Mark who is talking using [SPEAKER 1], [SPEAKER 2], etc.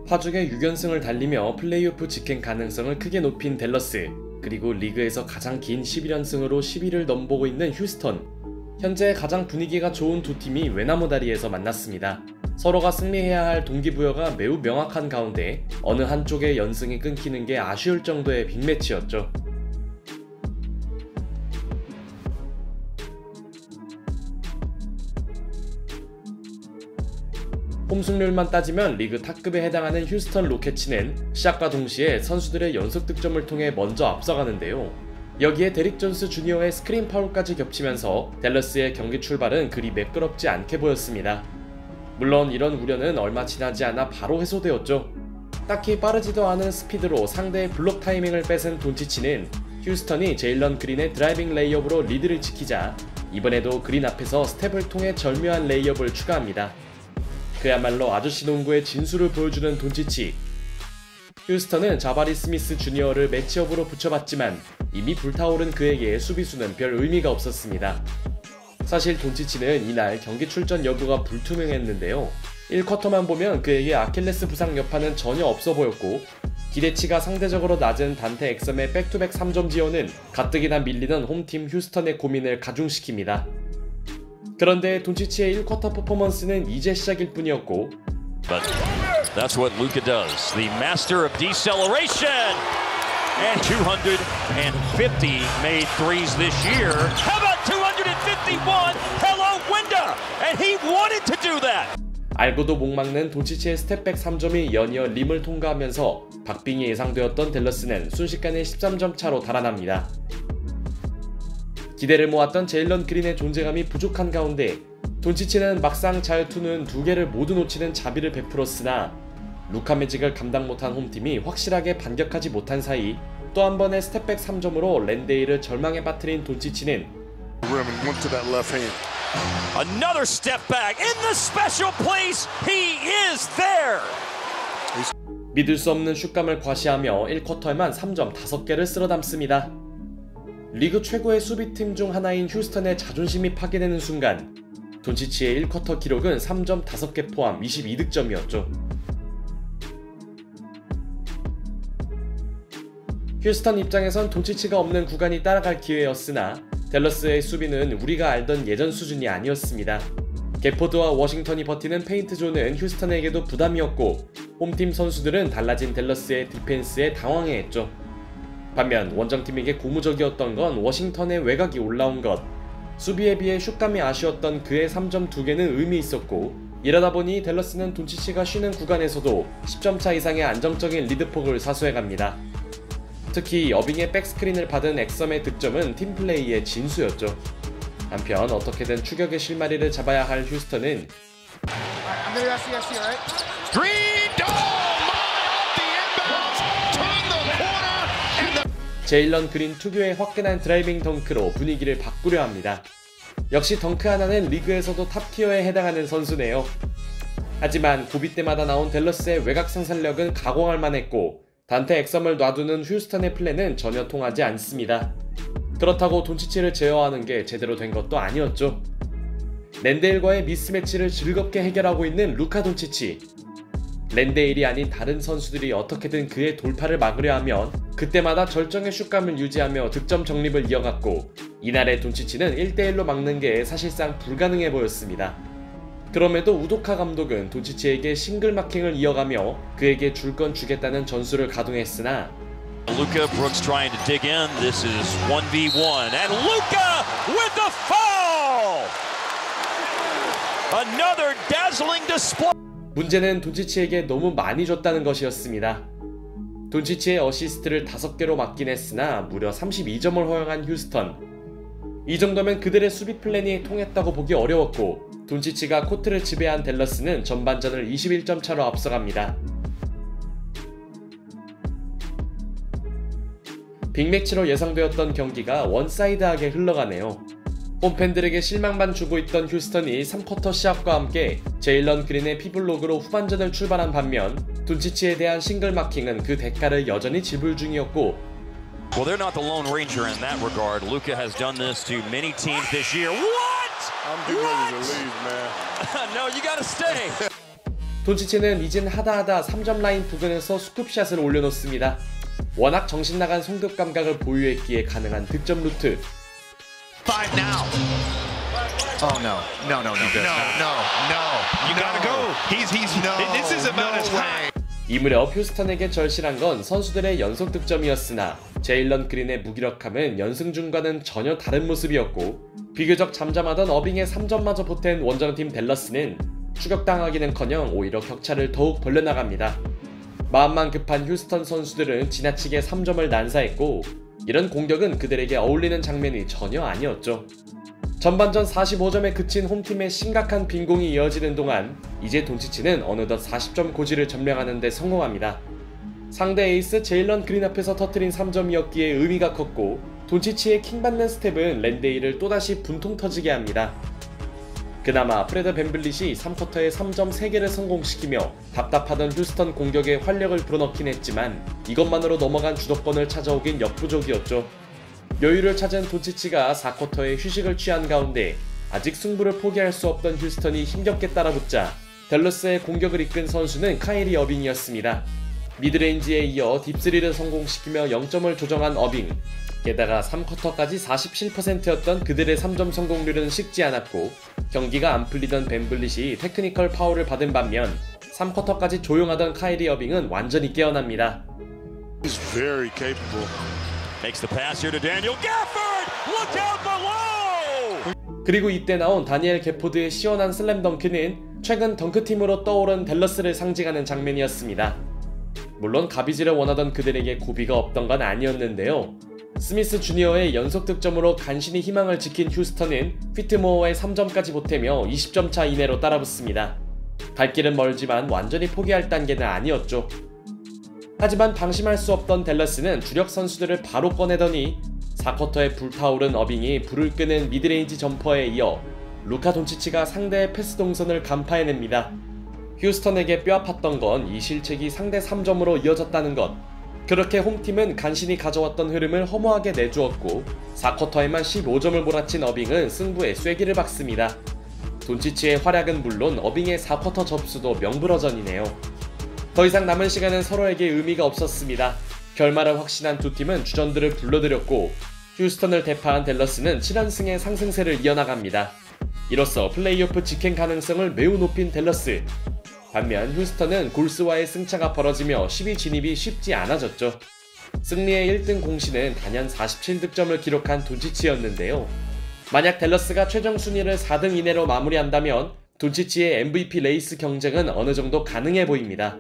[SPEAKER 1] 파죽의 6연승을 달리며 플레이오프 직행 가능성을 크게 높인 댈러스, 그리고 리그에서 가장 긴 11연승으로 10위를 넘보고 있는 휴스턴. 현재 가장 분위기가 좋은 두 팀이 외나무다리에서 만났습니다. 서로가 승리해야 할 동기부여가 매우 명확한 가운데 어느 한쪽의 연승이 끊기는 게 아쉬울 정도의 빅매치였죠. 홈승률만 따지면 리그 탑급에 해당하는 휴스턴 로켓츠는 시작과 동시에 선수들의 연속 득점을 통해 먼저 앞서가는데요. 여기에 데릭 존스 주니어의 스크린 파울까지 겹치면서 댈러스의 경기 출발은 그리 매끄럽지 않게 보였습니다. 물론 이런 우려는 얼마 지나지 않아 바로 해소되었죠. 딱히 빠르지도 않은 스피드로 상대의 블록 타이밍을 뺏은 돈치치는 휴스턴이 제일런 그린의 드라이빙 레이업으로 리드를 지키자 이번에도 그린 앞에서 스텝을 통해 절묘한 레이업을 추가합니다. 그야말로 아저씨 농구의 진수를 보여주는 돈치치. 휴스턴은 자바리 스미스 주니어를 매치업으로 붙여봤지만 이미 불타오른 그에게 수비수는 별 의미가 없었습니다. 사실 돈치치는 이날 경기 출전 여부가 불투명했는데요. 1쿼터만 보면 그에게 아킬레스 부상 여파는 전혀 없어 보였고 기대치가 상대적으로 낮은 단테 엑섬의 백투백 3점 지원은 가뜩이나 밀리던 홈팀 휴스턴의 고민을 가중시킵니다. 그런데 돈치치의 1쿼터 퍼포먼스는 이제 시작일 뿐이었고
[SPEAKER 2] But that's what Luka does. The master of deceleration. And 250 made threes this year. How about 251? Hello, window. And he wanted to do that.
[SPEAKER 1] 알고도 못 막는 돈치치의 스텝백 3점이 연이어 림을 통과하면서 박빙이 예상되었던 댈러스는 순식간에 13점 차로 달아납니다. 기대를 모았던 제일런 그린의 존재감이 부족한 가운데 돈치치는 막상 잘 투는 두 개를 모두 놓치는 자비를 베풀었으나 루카 매직을 감당 못한 홈팀이 확실하게 반격하지 못한 사이 또 한 번의 스텝백 3점으로 랜데일을 절망에 빠뜨린 돈치치는
[SPEAKER 2] Another step back in the special place. He is there.
[SPEAKER 1] 믿을 수 없는 슛감을 과시하며 1쿼터에만 3점 5개를 쓸어 담습니다. 리그 최고의 수비팀 중 하나인 휴스턴의 자존심이 파괴되는 순간 돈치치의 1쿼터 기록은 3점 5개 포함 22득점이었죠. 휴스턴 입장에선 돈치치가 없는 구간이 따라갈 기회였으나 댈러스의 수비는 우리가 알던 예전 수준이 아니었습니다. 게포드와 워싱턴이 버티는 페인트 존은 휴스턴에게도 부담이었고 홈팀 선수들은 달라진 댈러스의 디펜스에 당황해했죠. 반면 원정팀에게 고무적이었던 건 워싱턴의 외곽이 올라온 것, 수비에 비해 슛감이 아쉬웠던 그의 3점 2개는 의미 있었고 이러다 보니 댈러스는 돈치치가 쉬는 구간에서도 10점차 이상의 안정적인 리드폭을 사수해갑니다. 특히 어빙의 백스크린을 받은 엑섬의 득점은 팀플레이의 진수였죠. 한편 어떻게든 추격의 실마리를 잡아야 할 휴스턴은 제일런 그린 특유의 화끈한 드라이빙 덩크로 분위기를 바꾸려 합니다. 역시 덩크 하나는 리그에서도 탑티어에 해당하는 선수네요. 하지만 고비 때마다 나온 댈러스의 외곽 생산력은 가공할 만했고 단테 엑섬을 놔두는 휴스턴의 플랜은 전혀 통하지 않습니다. 그렇다고 돈치치를 제어하는 게 제대로 된 것도 아니었죠. 랜데일과의 미스매치를 즐겁게 해결하고 있는 루카 돈치치. 랜데일이 아닌 다른 선수들이 어떻게든 그의 돌파를 막으려 하면 그때마다 절정의 슛감을 유지하며 득점 정립을 이어갔고 이날의 돈치치는 1대1로 막는 게 사실상 불가능해 보였습니다. 그럼에도 우도카 감독은 돈치치에게 싱글 마킹을 이어가며 그에게 줄 건 주겠다는 전술을 가동했으나
[SPEAKER 2] Luka Brooks trying to dig in. This is 1v1 and Luka with the foul. Another dazzling display.
[SPEAKER 1] 문제는 돈치치에게 너무 많이 줬다는 것이었습니다. 돈치치의 어시스트를 5개로 막긴 했으나 무려 32점을 허용한 휴스턴. 이 정도면 그들의 수비 플랜이 통했다고 보기 어려웠고 돈치치가 코트를 지배한 댈러스는 전반전을 21점 차로 앞서갑니다. 빅매치로 예상되었던 경기가 원사이드하게 흘러가네요. 홈팬들에게 실망만 주고 있던 휴스턴이 3쿼터 시합과 함께 제일런 그린의 피블록으로 후반전을 출발한 반면 돈치치에 대한 싱글 마킹은 그 대가를 여전히 지불 중이었고
[SPEAKER 2] Well, they're not the Lone Ranger in that regard. Luka has done this to many teams this year. What?
[SPEAKER 3] I'm getting ready to leave, man.
[SPEAKER 2] No, you gotta stay.
[SPEAKER 1] 돈치치는 이젠 하다하다 3점 라인 부근에서 스쿱샷을 올려놓습니다. 워낙 정신나간 송급 감각을 보유했기에 가능한 득점 루트.
[SPEAKER 3] Five now. Oh no. No. You gotta go. He's this is about as high.
[SPEAKER 1] 이 무렵 휴스턴에게 절실한 건 선수들의 연속 득점이었으나 제일런 그린의 무기력함은 연승 중과는 전혀 다른 모습이었고 비교적 잠잠하던 어빙의 3점마저 보탠 원정팀 댈러스는 추격당하기는커녕 오히려 격차를 더욱 벌려나갑니다. 마음만 급한 휴스턴 선수들은 지나치게 3점을 난사했고 이런 공격은 그들에게 어울리는 장면이 전혀 아니었죠. 전반전 45점에 그친 홈팀의 심각한 빈공이 이어지는 동안 이제 돈치치는 어느덧 40점 고지를 점령하는 데 성공합니다. 상대 에이스 제일런 그린 앞에서 터뜨린 3점이었기에 의미가 컸고 돈치치의 킹받는 스텝은 랜데이를 또다시 분통 터지게 합니다. 그나마 프레드 밴블릿이 3쿼터에 3점 3개를 성공시키며 답답하던 휴스턴 공격에 활력을 불어넣긴 했지만 이것만으로 넘어간 주도권을 찾아오긴 역부족이었죠. 여유를 찾은 돈치치가 4쿼터에 휴식을 취한 가운데 아직 승부를 포기할 수 없던 휴스턴이 힘겹게 따라붙자 댈러스의 공격을 이끈 선수는 카이리 어빙이었습니다. 미드레인지에 이어 딥스리를 성공시키며 0점을 조정한 어빙. 게다가 3쿼터까지 47%였던 그들의 3점 성공률은 식지 않았고 경기가 안 풀리던 밴블릿이 테크니컬 파울을 받은 반면 3쿼터까지 조용하던 카이리 어빙은 완전히 깨어납니다.
[SPEAKER 4] He's very capable.
[SPEAKER 2] Makes the pass here to Daniel Gafford. Look out below.
[SPEAKER 1] 그리고 이때 나온 다니엘 게포드의 시원한 슬램 덩크는 최근 덩크팀으로 떠오른 댈러스를 상징하는 장면이었습니다. 물론 가비지를 원하던 그들에게 고비가 없던 건 아니었는데요. 스미스 주니어의 연속 득점으로 간신히 희망을 지킨 휴스턴은 피트모어의 3점까지 보태며 20점 차 이내로 따라붙습니다. 갈 길은 멀지만 완전히 포기할 단계는 아니었죠. 하지만 방심할 수 없던 댈러스는 주력 선수들을 바로 꺼내더니 4쿼터에 불타오른 어빙이 불을 끄는 미드레인지 점퍼에 이어 루카 돈치치가 상대의 패스 동선을 간파해냅니다. 휴스턴에게 뼈아팠던 건 이 실책이 상대 3점으로 이어졌다는 것. 그렇게 홈팀은 간신히 가져왔던 흐름을 허무하게 내주었고 4쿼터에만 15점을 몰아친 어빙은 승부에 쐐기를 박습니다. 돈치치의 활약은 물론 어빙의 4쿼터 접수도 명불허전이네요. 더 이상 남은 시간은 서로에게 의미가 없었습니다. 결말을 확신한 두 팀은 주전들을 불러들였고 휴스턴을 대파한 댈러스는 7연승의 상승세를 이어나갑니다. 이로써 플레이오프 직행 가능성을 매우 높인 댈러스. 반면 휴스턴은 골스와의 승차가 벌어지며 10위 진입이 쉽지 않아졌죠. 승리의 1등 공신은 단연 47득점을 기록한 돈치치였는데요. 만약 댈러스가 최종 순위를 4등 이내로 마무리한다면 돈치치의 MVP 레이스 경쟁은 어느 정도 가능해 보입니다.